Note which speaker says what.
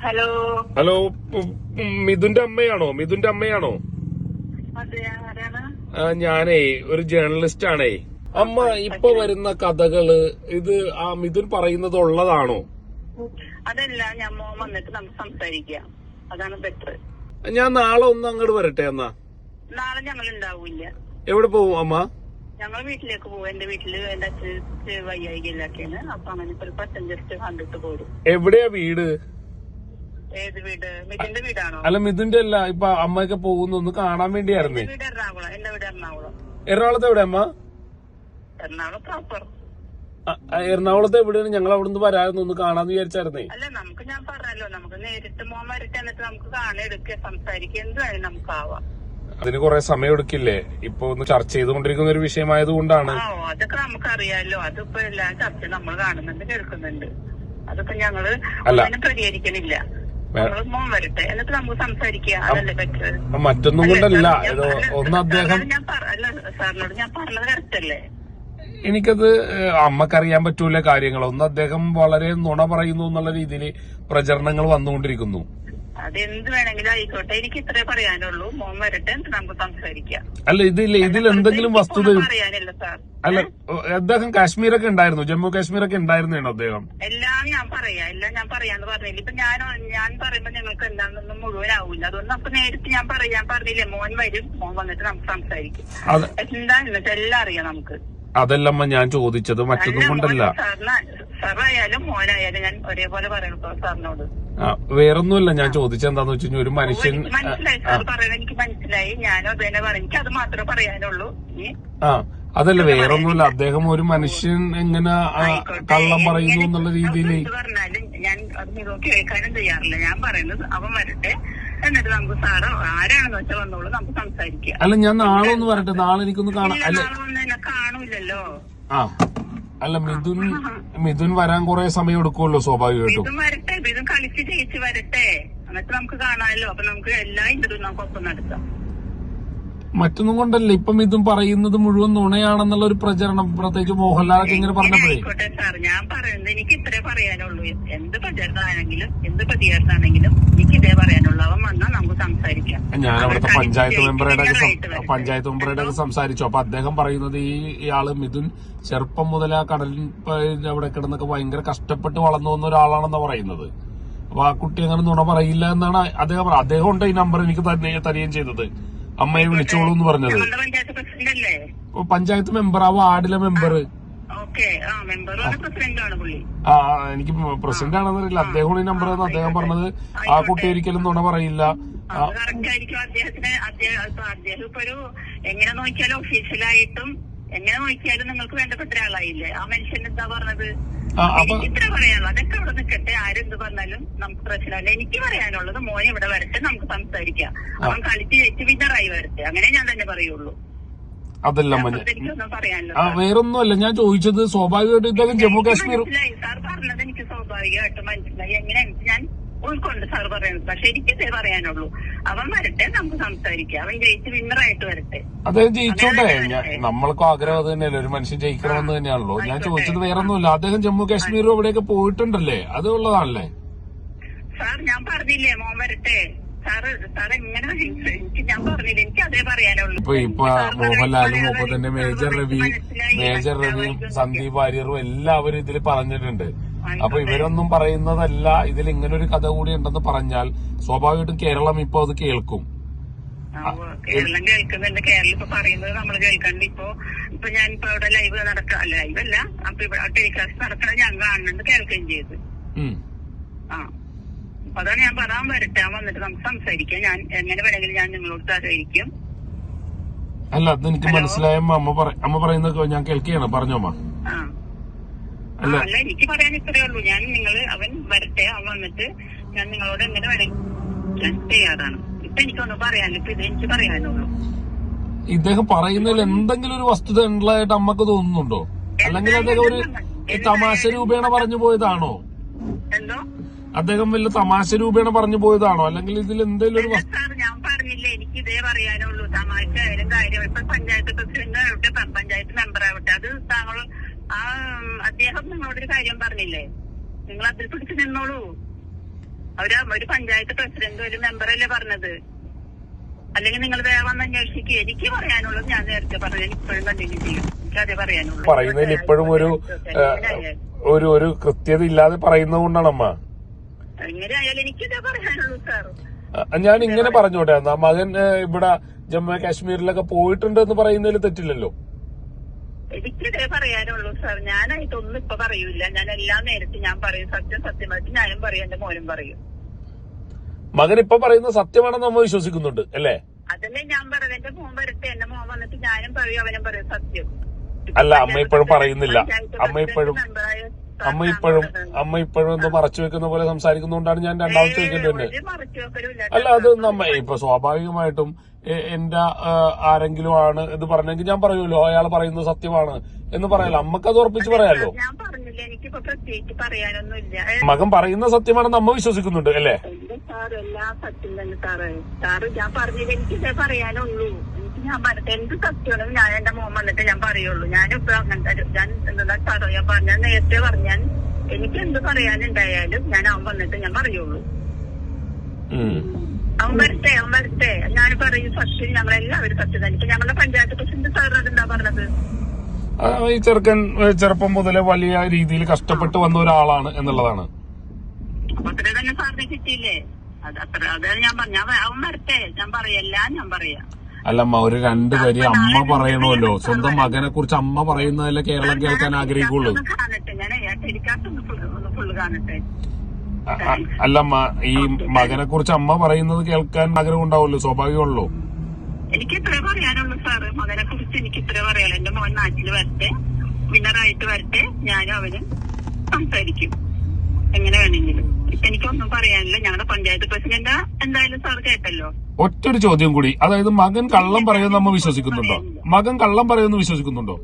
Speaker 1: Hello
Speaker 2: hello, മിഥുന്റെ അമ്മയാണോ? മിഥുന്റെ അമ്മയാണോ?
Speaker 1: അതെ, ആരാണ്?
Speaker 2: ഞാനേ ഒരു ജേർണലിസ്റ്റ് ആണേ. അമ്മ ഇപ്പൊ വരുന്ന കഥകള് ഇത് ആ മിഥുൻ പറയുന്നത് ഉള്ളതാണോ?
Speaker 1: അതല്ല, ഞാൻ മോൻ വന്നിട്ട് നമുക്ക് സംസാരിക്കാം, അതാണ് ബെറ്റർ.
Speaker 2: ഞാൻ നാളെ ഒന്ന് അങ്ങോട്ട് വരട്ടെ. എന്നാ
Speaker 1: നാളെ ഞങ്ങൾ ഉണ്ടാവില്ല.
Speaker 2: എവിടെ പോവും അമ്മ?
Speaker 1: ഞങ്ങൾ വീട്ടിലേക്ക് പോകും. എന്റെ വീട്ടില് എന്റെ അച്ഛൻ വയ്യായികയിലൊക്കെയാണ്. അപ്പൊ അങ്ങനെ ഒരു 10 ജസ്റ്റ് കണ്ടിട്ട് പോരും.
Speaker 2: എവിടെയാ വീട്?
Speaker 1: ഏത് വീട്? മിഥുന്റെ വീടാണോ?
Speaker 2: അല്ല, മിഥുന്റെ അല്ല. ഇപ്പൊ അമ്മയൊക്കെ പോകുന്നൊന്ന് കാണാൻ വേണ്ടിയായിരുന്നേ.
Speaker 1: വീട് എറണാകുളം. എന്റെ വീട് എറണാകുളം.
Speaker 2: എറണാകുളത്ത് എവിടെ അമ്മ?
Speaker 1: എറണാകുളം പ്രോപ്പർ.
Speaker 2: എറണാകുളത്ത് എവിടെയാണ്? ഞങ്ങൾ അവിടെ നിന്ന് വരാമെന്ന് ഒന്ന് കാണാന്ന് വിചാരിച്ചായിരുന്നേ.
Speaker 1: അല്ല, നമുക്ക് ഞാൻ പറഞ്ഞല്ലോ, നമുക്ക് നേരിട്ട് മോൻ വരട്ടെ, എന്നിട്ട് നമുക്ക് എടുക്കുക, സംസാരിക്കുക, എന്ത് വേണം നമുക്ക് ആവാം.
Speaker 2: അതിന് കുറെ സമയം എടുക്കില്ലേ? ഇപ്പൊ ഒന്ന് ചർച്ച ചെയ്തുകൊണ്ടിരിക്കുന്ന ഒരു വിഷയമായതുകൊണ്ടാണ്.
Speaker 1: അതൊക്കെ നമുക്കറിയാലോ. അതിപ്പോ എല്ലാ ചർച്ച നമ്മൾ കാണുന്നുണ്ട്, കേൾക്കുന്നുണ്ട്. അതിപ്പോ ഞങ്ങള് പരിഹരിക്കണില്ല. മോൻ വരട്ടെ, എന്നിട്ട് നമുക്ക് സംസാരിക്കുക, അതല്ലേ ബെറ്റർ.
Speaker 2: മറ്റൊന്നും കൊണ്ടല്ല, ഒന്ന് അദ്ദേഹം
Speaker 1: സാറിനോട് ഞാൻ പറഞ്ഞത് കറക്റ്റ് അല്ലേ?
Speaker 2: എനിക്കത് അമ്മക്കറിയാൻ പറ്റൂല കാര്യങ്ങൾ. ഒന്ന് അദ്ദേഹം വളരെ നുണ പറയുന്നു എന്നുള്ള രീതിയിൽ പ്രചരണങ്ങൾ വന്നുകൊണ്ടിരിക്കുന്നു.
Speaker 1: അതെന്ത് വേണമെങ്കിലും ആയിക്കോട്ടെ, എനിക്ക് ഇത്രേ പറയാനുള്ളൂ. മോൻ വരട്ടെ, എന്നിട്ട് നമുക്ക് സംസാരിക്കാം.
Speaker 2: അല്ല, ഇതിൽ എന്തെങ്കിലും വസ്തുത
Speaker 1: പറയാനില്ല സാർ.
Speaker 2: അല്ല, അദ്ദേഹം കാശ്മീരൊക്കെ ഉണ്ടായിരുന്നു, ജമ്മു കാശ്മീരൊക്കെ ഉണ്ടായിരുന്നോ അദ്ദേഹം?
Speaker 1: എല്ലാം ഞാൻ പറയാന്ന് പറഞ്ഞില്ല. ഇപ്പൊ ഞാൻ പറയുമ്പോ ഞങ്ങൾക്ക് എന്താണെന്നൊന്നും മുഴുവനാവൂല. അതുകൊണ്ട് നമുക്ക് നേരിട്ട് ഞാൻ പറഞ്ഞില്ലേ, മോൻ വരും, മോൻ വന്നിട്ട് നമുക്ക് സംസാരിക്കും. എന്താണെന്ന് വെച്ചാൽ എല്ലാം അറിയാം നമുക്ക്.
Speaker 2: അതല്ലമ്മ ഞാൻ ചോദിച്ചത്, മറ്റൊന്നും കൊണ്ടല്ല.
Speaker 1: സാറായാലും മോനായാലും ഞാൻ ഒരേപോലെ പറയണോ സാറിനോട്?
Speaker 2: വേറൊന്നുമല്ല, ഞാൻ ചോദിച്ചത് എന്താന്ന് വെച്ച് കഴിഞ്ഞാൽ ഒരു മനുഷ്യൻ.
Speaker 1: മനസ്സിലായി സാർ പറയണത്, എനിക്ക് മനസ്സിലായി. ഞാനും അതന്നെ പറയും, എനിക്ക് അത് മാത്രമേ പറയാനുള്ളൂ.
Speaker 2: അതല്ല, വേറൊന്നുമല്ല. അദ്ദേഹം ഒരു മനുഷ്യൻ എങ്ങനെ കള്ളം പറയുന്നു എന്നുള്ള രീതിയിൽ
Speaker 1: പറഞ്ഞാലും ഞാൻ അത് മുഴുവൻ കേൾക്കാനും തയ്യാറില്ല. ഞാൻ പറയുന്നത് അവൻ വരട്ടെ, എന്നിട്ട് നമുക്ക് സാറ് ആരാണെന്ന് വെച്ചാൽ വന്നോളൂ, നമുക്ക് സംസാരിക്കാം.
Speaker 2: അല്ല, ഞാൻ നാളെ ഒന്ന് വരട്ടെ. നാളെ എനിക്കൊന്ന് കാണാം.
Speaker 1: നാളെ വന്ന് എന്നെ കാണൂലല്ലോ.
Speaker 2: അല്ല, മിഥുൻ വരാൻ കുറെ സമയം എടുക്കുമല്ലോ സ്വാഭാവികമായിട്ടും.
Speaker 1: മിഥുൻ വരട്ടെ, മിഥുൻ കളിച്ച് ജയിച്ച് വരട്ടെ, എന്നിട്ട് നമുക്ക് കാണാമല്ലോ. അപ്പൊ നമുക്ക് എല്ലാ ഇന്റർവ്യൂ നമുക്ക് ഒപ്പം നടത്താം.
Speaker 2: മറ്റൊന്നും കൊണ്ടല്ല, ഇപ്പൊ മിഥുൻ പറയുന്നത് മുഴുവൻ നുണയാണെന്നുള്ള ഒരു പ്രചരണം, പ്രത്യേകിച്ച് മോഹൻലാലൊക്കെ ഇങ്ങനെ പറഞ്ഞപ്പോഴേ.
Speaker 1: ആയിക്കോട്ടെ സാർ, ഞാൻ പറയുന്നത് എനിക്ക് ഇത്രേ പറയാനുള്ളൂ. എന്ത് പ്രചരണമാണെങ്കിലും എന്ത് പ്രതികരണമാണെങ്കിലും എനിക്ക് ഇതേ പറയാനുള്ളൂ. അവൻ വന്നാൽ നമുക്ക് സംസാരിക്കാം.
Speaker 2: ഞാൻ അവിടുത്തെ പഞ്ചായത്ത് മെമ്പറുടെ ഒക്കെ സംസാരിച്ചു. അപ്പൊ അദ്ദേഹം പറയുന്നത് ഇയാള് മിഥുൻ ചെറുപ്പം മുതൽ ആ കടലിൽ അവിടെ കിടന്നൊക്കെ ഭയങ്കര കഷ്ടപ്പെട്ട് വളർന്നു വന്ന ഒരാളാണെന്നാ പറയുന്നത്. അപ്പൊ ആ കുട്ടി അങ്ങനെ നുണ പറയില്ല എന്നാണ് അദ്ദേഹം ഉണ്ട് ഈ നമ്പർ എനിക്ക് തരികയും ചെയ്തത്. അമ്മയെ വിളിച്ചോളൂ എന്ന് പറഞ്ഞത്. പഞ്ചായത്ത് മെമ്പർ, ആ വാർഡിലെ മെമ്പർ. എനിക്ക് പ്രസിഡന്റ് ആണെന്നറിയില്ല. അദ്ദേഹം ഈ നമ്പർ അദ്ദേഹം പറഞ്ഞത് ആ കുട്ടി ഒരിക്കലും നുണ പറയില്ല.
Speaker 1: അദ്ദേഹം ഇപ്പൊ ഒരു എങ്ങനെ നോക്കിയാലും ഒഫീഷ്യലായിട്ടും എങ്ങനെ നോക്കിയാലും നിങ്ങൾക്ക് വേണ്ടപ്പെട്ട ഒരാളായില്ലേ. ആ മനുഷ്യൻ എന്താ പറഞ്ഞത്? ഇത്ര പറയാനുള്ളൂ. അതൊക്കെ അവിടെ നിൽക്കട്ടെ, ആരെന്ത് പറഞ്ഞാലും നമുക്ക് പ്രശ്നമല്ല. എനിക്ക് പറയാനുള്ളത് മോനെ ഇവിടെ വരട്ടെ, നമുക്ക് സംസാരിക്കാം. അവൻ കളിച്ച് ജയിച്ച് വിന്നറായി വരട്ടെ, അങ്ങനെ ഞാൻ തന്നെ പറയുള്ളൂ.
Speaker 2: അതല്ല,
Speaker 1: എനിക്കൊന്നും പറയാനില്ല.
Speaker 2: വേറൊന്നുമല്ല ഞാൻ ചോദിച്ചത്. സ്വാഭാവികമായിട്ടും ഇദ്ദേഹം ജമ്മു കാശ്മീർ
Speaker 1: സാർ പറഞ്ഞത് എനിക്ക് സ്വാഭാവികമായിട്ടും മനസ്സിലായി. എങ്ങനെ ഞാൻ ഉൾക്കൊണ്ട് സാർ പറയുന്നത്. പക്ഷെ എനിക്കിതേ പറയാനുള്ളൂ, അവൻ വരട്ടെ, നമുക്ക് സംസാരിക്കാം. അവൻ ജയിച്ച് വിന്നറായിട്ട് വരട്ടെ.
Speaker 2: അദ്ദേഹം ജയിച്ചോട്ടെ. നമ്മൾക്കും ആഗ്രഹം അത് തന്നെയല്ലേ, ഒരു മനുഷ്യൻ ജയിക്കണമെന്ന് തന്നെയാണല്ലോ. ഞാൻ ചോദിച്ചത് വേറൊന്നുമില്ല. അദ്ദേഹം ജമ്മു കാശ്മീരും അവിടെയൊക്കെ പോയിട്ടുണ്ടല്ലേ, അത് ഉള്ളതാണല്ലേ
Speaker 1: സാർ? ഞാൻ പറഞ്ഞില്ലേ മോൻ വരട്ടെ. സാർ എങ്ങനെ എനിക്ക് ഞാൻ പറഞ്ഞില്ല, എനിക്ക് അതേ പറയാനുള്ളൂ.
Speaker 2: ഇപ്പൊ മോഹൻലാലും ഒപ്പം തന്നെ മേജർ രവിയും സന്ദീപ് വാര്യറും എല്ലാവരും ഇതിൽ പറഞ്ഞിട്ടുണ്ട്. അപ്പൊ ഇവരൊന്നും പറയുന്നതല്ല, ഇതിൽ ഇങ്ങനൊരു കഥ കൂടി ഉണ്ടെന്ന് പറഞ്ഞാൽ സ്വാഭാവികമായിട്ടും കേരളം ഇപ്പൊ അത് കേൾക്കും.
Speaker 1: കേരളം കേൾക്കുന്നുണ്ട്. കേരളം ഇപ്പൊ പറയുന്നത് നമ്മൾ കേൾക്കണ്ട്. ഇപ്പൊ ഞാനിപ്പോ അവിടെ ലൈവല്ല, അപ്പൊ ഇവിടെ ടെലികാസ്റ്റ് നടക്കണത് ഞാൻ കാണുന്നുണ്ട്, കേൾക്കുകയും ചെയ്ത്. അതാണ് ഞാൻ പറയാൻ വരട്ടെ, വന്നിട്ട് നമുക്ക് സംസാരിക്കാം. ഞാൻ എങ്ങനെ വേണമെങ്കിലും ഞാൻ നിങ്ങളോട് സഹകരിക്കും.
Speaker 2: അല്ല, അതെനിക്ക് മനസ്സിലായ അമ്മ പറയുന്നത് ഞാൻ കേൾക്കുകയാണ്. പറഞ്ഞോമ്മ.
Speaker 1: അല്ല, എനിക്ക് പറയാൻ ഇത്രയേ ഉള്ളൂ. അവൻ വരട്ടെ, അവൻ വന്നിട്ട് ഞാൻ നിങ്ങളോട് എങ്ങനെ വേണമെങ്കിൽ ഞാൻ തയ്യാറാണ്. ഇപ്പൊ എനിക്കൊന്നും പറയാനില്ല. ഇപ്പൊ ഇത് എനിക്ക് പറയാനുള്ളൂ.
Speaker 2: ഇദ്ദേഹം പറയുന്നതിൽ എന്തെങ്കിലും ഒരു വസ്തുത ഉള്ളതായിട്ട് അമ്മക്ക് തോന്നുന്നുണ്ടോ? അല്ലെങ്കിൽ അദ്ദേഹം ഒരു തമാശ രൂപേണ പറഞ്ഞു പോയതാണോ?
Speaker 1: എന്തോ
Speaker 2: അദ്ദേഹം വലിയ തമാശ രൂപേണ പറഞ്ഞു പോയതാണോ? അല്ലെങ്കിൽ ഇതിൽ എന്തെങ്കിലും ഒരു
Speaker 1: സാർ ഞാൻ പറഞ്ഞില്ലേ, എനിക്ക് ഇതേ പറയാനുള്ളൂ. തമാശ ആയാലും കാര്യം. ഇപ്പൊ പഞ്ചായത്ത് പ്രസിഡന്റ് ആവട്ടെ, പഞ്ചായത്ത് മെമ്പർ ആവട്ടെ, അത് താങ്കൾ അദ്ദേഹം നിങ്ങളോടൊരു കാര്യം പറഞ്ഞില്ലേ, നിങ്ങൾ അതിൽ പിടിച്ച് നിന്നോളൂ. ഒരു പഞ്ചായത്ത് പ്രസിഡന്റ് ഒരു മെമ്പറല്ലേ പറഞ്ഞത്. അല്ലെങ്കിൽ നിങ്ങൾ വേറെ വന്ന് അന്വേഷിക്കുക. എനിക്ക് പറയാനുള്ളത് ഞാൻ നേരത്തെ പറഞ്ഞത് ഇപ്പോഴും കണ്ടിന്യൂ ചെയ്യും. എനിക്കതേ പറയാനുള്ളൂ.
Speaker 2: പറയുന്നതിൽ ഇപ്പോഴും ഒരു കൃത്യത ഇല്ലാതെ പറയുന്നത് കൊണ്ടാണമ്മ.
Speaker 1: എങ്ങനെയായാലും എനിക്കിതേ പറയാനുള്ളൂ സാർ.
Speaker 2: ഞാൻ ഇങ്ങനെ പറഞ്ഞോട്ടെ, എന്നാ മകൻ ഇവിടെ ജമ്മു കാശ്മീരിലൊക്കെ പോയിട്ടുണ്ട് എന്ന് പറയുന്നതിൽ തെറ്റില്ലല്ലോ.
Speaker 1: എനിക്കിതേ പറയാനുള്ളൂ സാർ. ഞാനായിട്ടൊന്നും ഇപ്പൊ പറയൂല. ഞാൻ എല്ലാം നേരത്തെ ഞാൻ പറയും. സത്യമായിട്ട് ഞാനും പറയും, എന്റെ മോനും പറയും.
Speaker 2: മകൻ ഇപ്പൊ പറയുന്നത് സത്യമാണെന്ന് നമ്മൾ വിശ്വസിക്കുന്നുണ്ട് അല്ലേ?
Speaker 1: അതല്ലേ ഞാൻ പറയുന്നത്. എന്റെ മോൻ വരട്ടെ, എന്റെ മോൻ വന്നിട്ട് ഞാനും പറയും അവനും പറയും സത്യം.
Speaker 2: അല്ല, അമ്മ ഇപ്പോഴും പറയുന്നില്ല. അമ്മ ഇപ്പോഴും എന്തോ മറച്ചു വെക്കുന്ന പോലെ സംസാരിക്കുന്നതുകൊണ്ടാണ് ഞാൻ രണ്ടാമത് ചോദിക്കേണ്ടത് തന്നെ. അല്ല, അത് ഇപ്പൊ സ്വാഭാവികമായിട്ടും എന്റെ ആരെങ്കിലും ആണ് ഇത് പറഞ്ഞെങ്കിൽ ഞാൻ പറയുമല്ലോ അയാൾ പറയുന്നത് സത്യമാണ് എന്ന് പറയാലോ. അമ്മക്ക് അത് ഉറപ്പിച്ച് പറയാലോ.
Speaker 1: ഞാൻ പറഞ്ഞില്ല, എനിക്കിപ്പോ പ്രത്യേകിച്ച് പറയാനൊന്നുമില്ല.
Speaker 2: മകൻ പറയുന്ന സത്യമാണെന്ന് അമ്മ വിശ്വസിക്കുന്നുണ്ട് അല്ലേ?
Speaker 1: സാർ എല്ലാം സത്യം തന്നെ സാറ്. ഞാൻ പറഞ്ഞില്ല, എനിക്കിതേ പറയാനുള്ളൂ. ഞാൻ പറഞ്ഞത് എന്ത് സത്യമാണെന്ന് ഞാൻ എന്റെ മോൻ വന്നിട്ട് ഞാൻ പറയുള്ളൂ. ഞാനിപ്പോ അങ്ങനത്തെ ഞാൻ എന്താ സാറോ ഞാൻ നേരത്തെ പറഞ്ഞാൽ എനിക്ക് എന്ത് പറയാനുണ്ടായാലും ഞാൻ അവൻ വന്നിട്ട് ഞാൻ പറയുള്ളൂ. അവൻ വരട്ടെ ഞാൻ പറയും സത്യം. ഞങ്ങളെല്ലാവരും സത്യം തന്നെ. ഇപ്പൊ ഞങ്ങളുടെ പഞ്ചായത്ത് പ്രസിഡന്റ് സാറിനോട് എന്താ പറഞ്ഞത്?
Speaker 2: ഈ ചെറുക്കൻ ചെറുപ്പം മുതലേ വലിയ രീതിയിൽ കഷ്ടപ്പെട്ട് വന്ന ഒരാളാണ് എന്നുള്ളതാണ്.
Speaker 1: അപ്പൊ അത്രേ തന്നെ സാറിന് കിട്ടിയില്ലേ? അതാണ് ഞാൻ പറഞ്ഞ അവൻ വരട്ടെ, ഞാൻ പറയാം, ഞാൻ പറയാം.
Speaker 2: അല്ലമ്മ, ഒരു രണ്ടു വരി അമ്മ പറയണമല്ലോ. സ്വന്തം മകനെ കുറിച്ച് അമ്മ പറയുന്നതല്ലേ കേരളം കേൾക്കാൻ ആഗ്രഹിക്കുള്ളൂ. അല്ലമ്മ, ഈ മകനെ കുറിച്ച് അമ്മ പറയുന്നത് കേൾക്കാൻ ആഗ്രഹം ഉണ്ടാവുമല്ലോ, സ്വാഭാവികമാണല്ലോ.
Speaker 1: എനിക്ക് ഇത്രേ പറയാനുള്ളൂ സാറ്. മകനെ കുറിച്ച് എനിക്ക് ഇത്രേ പറയാലോ. എന്റെ മോൻ നാട്ടിൽ വരട്ടെ, വിന്നറായിട്ട് വരട്ടെ, ഞാനും അവനും സംസാരിക്കും എങ്ങനെ വേണമെങ്കിലും. എനിക്കൊന്നും പറയാനില്ല. ഞങ്ങളുടെ പഞ്ചായത്ത് പ്രസിഡന്റ് എന്തായാലും സാർ കേട്ടല്ലോ.
Speaker 2: ഒറ്റൊരു ചോദ്യം കൂടി, അതായത് മകൻ കള്ളം പറയുമെന്ന് അമ്മ വിശ്വസിക്കുന്നുണ്ടോ? മകൻ കള്ളം പറയുമെന്ന് വിശ്വസിക്കുന്നുണ്ടോ?